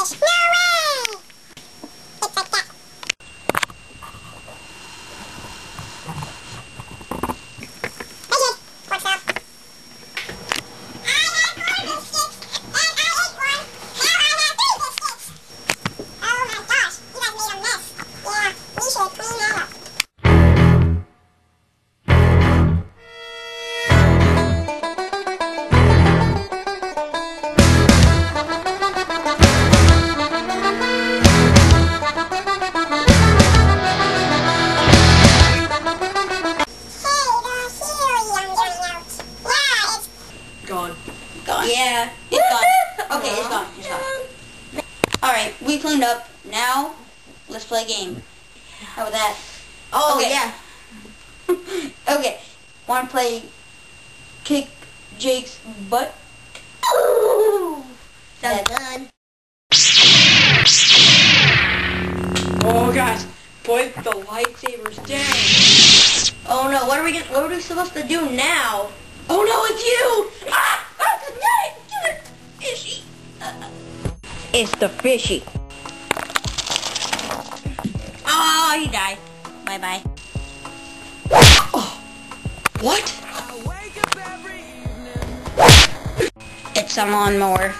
fish. No way! It's like that. Okay, what's up? I had 4 biscuits, and I ate one. Now I have 3 biscuits. Oh my gosh, you guys made a mess. Yeah, we should clean that up. Gone. Yeah, it's gone. Okay, it's gone. It's gone. Alright, we cleaned up. Now, let's play a game. How about that? Oh, okay. yeah. Okay, wanna play Kick Jake's Butt? Sounds fun. Oh gosh, put the lightsabers down. Oh no, what are we supposed to do now? Oh no, it's you! Ah! Fishy. It's the fishy. Oh, he died. Bye bye. Oh, what? It's a lawnmower.